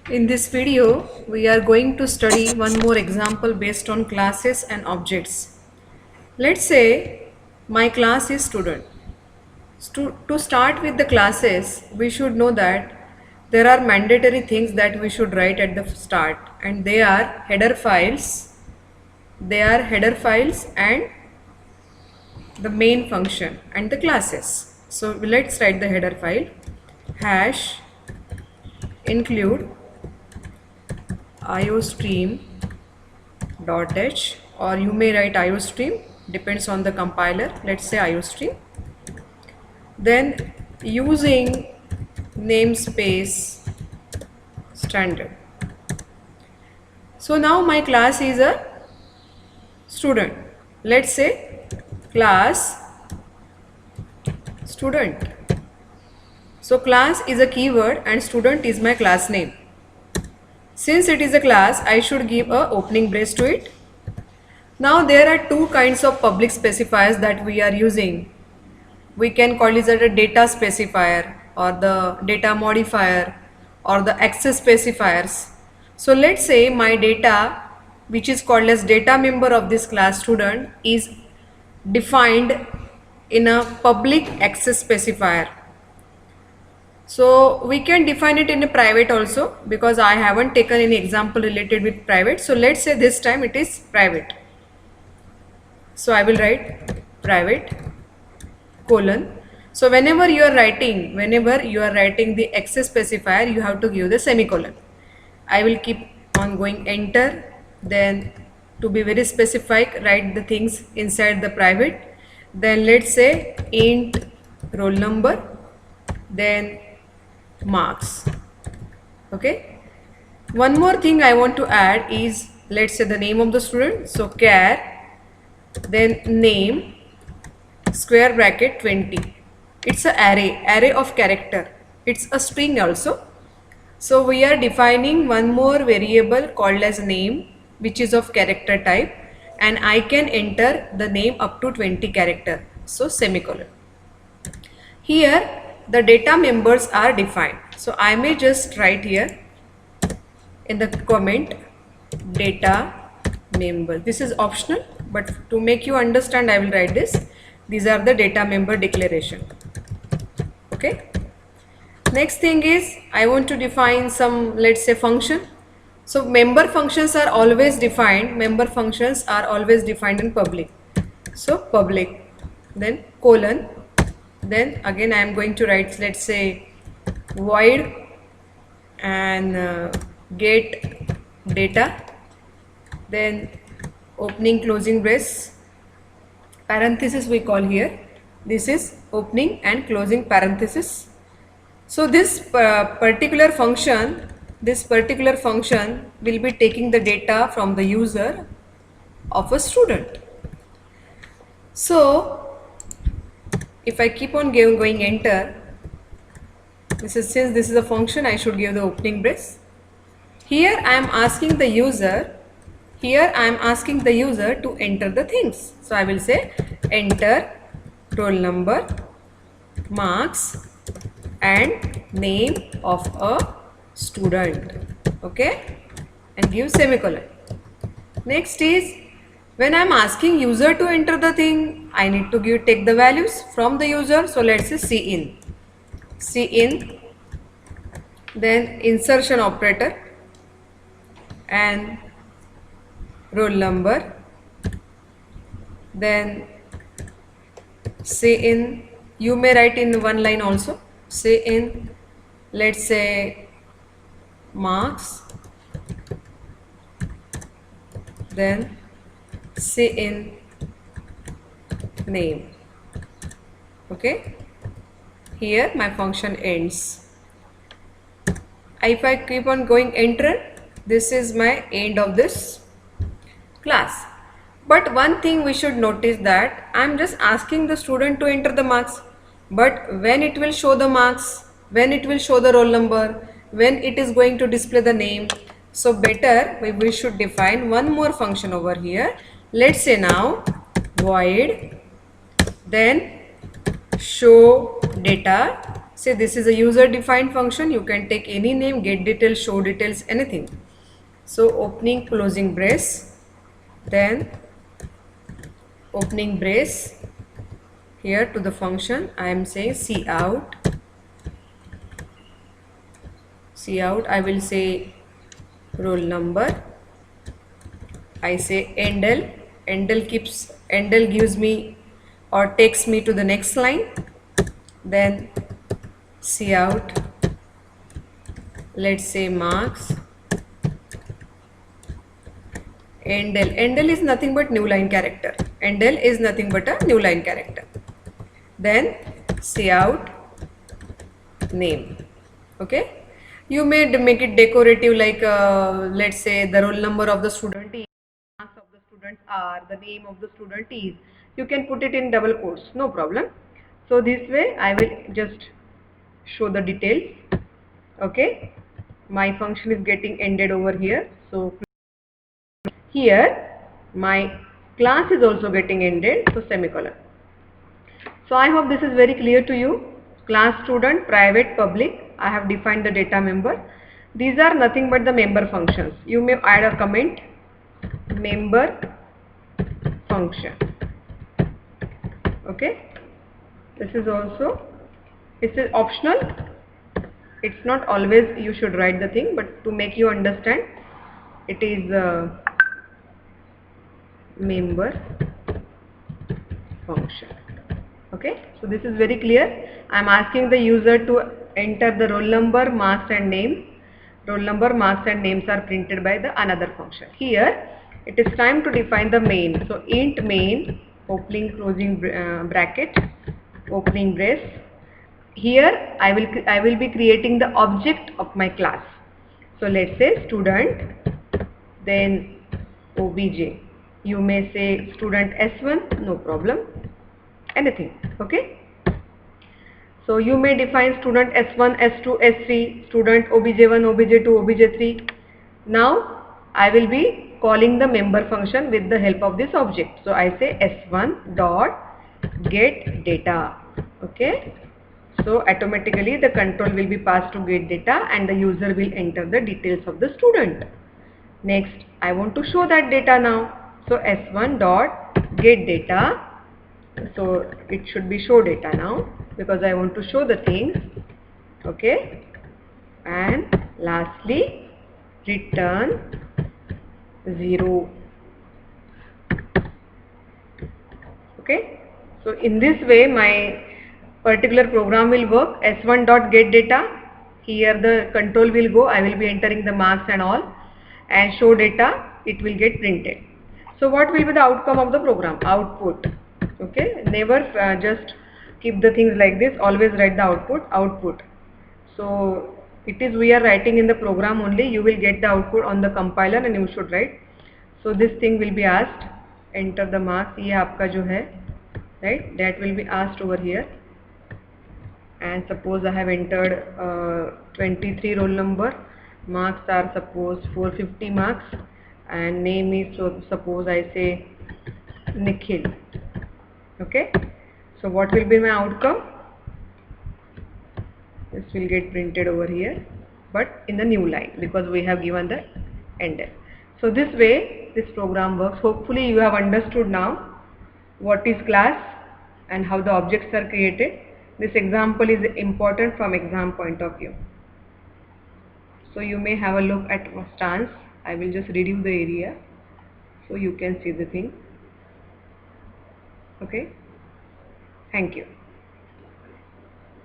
In this video, we are going to study one more example based on classes and objects. Let's say my class is student. To start with the classes, we should know that there are mandatory things that we should write at the start, and they are header files, and the main function and the classes. So let's write the header file hash include iostream.h, or you may write iostream, depends on the compiler. Let's say iostream. Then using namespace standard. So now my class is a student. Let's say class student. So class is a keyword and student is my class name. Since it is a class, I should give a opening brace to it. Now there are two kinds of public specifiers that we are using. We can call it as a data specifier or the data modifier or the access specifiers. So let's say my data, which is called as data member of this class student, is defined in a public access specifier. So we can define it in a private also, because I haven't taken any example related with private. So let's say this time it is private. So I will write private colon. So whenever you are writing the access specifier, you have to give the semicolon. I will keep on going enter. Then to be very specific, write the things inside the private. Then let's say int roll number, then marks. Okay, one more thing I want to add is, let's say the name of the student. So char, then name, square bracket 20. It's an array of character. It's a string also. So we are defining one more variable called as name, which is of character type, and I can enter the name up to 20 character. So semicolon. Here the data members are defined. So I may just write here in the comment data member. This is optional, but to make you understand, I will write this. These are the data member declaration. Okay. Next thing is, I want to define some, let's say, function. So member functions are always defined. Member functions are always defined in public. So public, then colon. Then again I am going to write, let's say, void and get data, then opening closing brace, parenthesis we call here. This is opening and closing parenthesis. So this particular function will be taking the data from the user of a student. So if I keep on going enter, since this is a function, I should give the opening brace. Here I am asking the user to enter the things. So I will say enter roll number, marks, and name of a student. Okay, and give semicolon. Next is, when I am asking user to enter the thing, I need to take the values from the user. So let's say cin, then insertion operator and roll number, then cin, you may write in one line also, cin, let's say marks, then cin name. Okay, here my function ends. If I keep on going enter, this is my end of this class. But one thing we should notice, that I am just asking the student to enter the marks, but when it will show the marks, when it will show the roll number, when it is going to display the name, so better we should define one more function over here. Let's say now void, then show data say this is a user defined function, you can take any name, get details, show details, anything. So opening closing brace, then opening brace, here to the function I am saying cout, I will say roll number, I say endl, endl gives me or takes me to the next line, then cout, let's say marks, endl is nothing but new line character, endl is nothing but a new line character, then cout name. Okay, you may make it decorative, like let's say the roll number of the student is, marks of the students are, the name of the student is, you can put it in double quotes, no problem. So this way I will just show the details. Okay, my function is getting ended over here, so here my class is also getting ended, so semicolon. So I hope this is very clear to you. Class, student, private, public, I have defined the data member. These are nothing but the member functions. You may add a comment, member function. Okay, this is optional. It's not always you should write the thing, but to make you understand, it is member function. Okay, so this is very clear. I am asking the user to enter the roll number, marks and name. Roll number, marks and names are printed by the another function. Here it is time to define the main. So int main, opening closing bracket, opening brace. Here I will be creating the object of my class. So let's say student, then obj. You may say student S1, no problem, anything. Okay, so you may define student S1, S2, S3, student obj1, obj2, obj3. Now I will be calling the member function with the help of this object. So I say S1 dot get data. Okay, so automatically the control will be passed to get data and the user will enter the details of the student. Next I want to show that data now. So S1 dot get data, so it should be show data now because I want to show the things. Okay, and lastly return 0. Okay, so in this way my particular program will work. S1 dot get data, here the control will go, I will be entering the marks and all, and show data, it will get printed. So what will be the outcome of the program? Output. Okay, never just keep the things like this, always write the output. So it is we are writing in the program only, you will get the output on the compiler and you should write. So this thing will be asked, enter the marks, ये आपका जो है, right, that will be asked over here. And suppose I have entered 23 roll number, marks are suppose 450 marks, and name is, so suppose I say Nikhil. Okay, so what will be my outcome? This will get printed over here, but in the new line because we have given the ender. So this way this program works. Hopefully you have understood now what is class and how the objects are created. This example is important from exam point of view. So you may have a look at stance. I will just reduce the area so you can see the thing. Okay, thank you.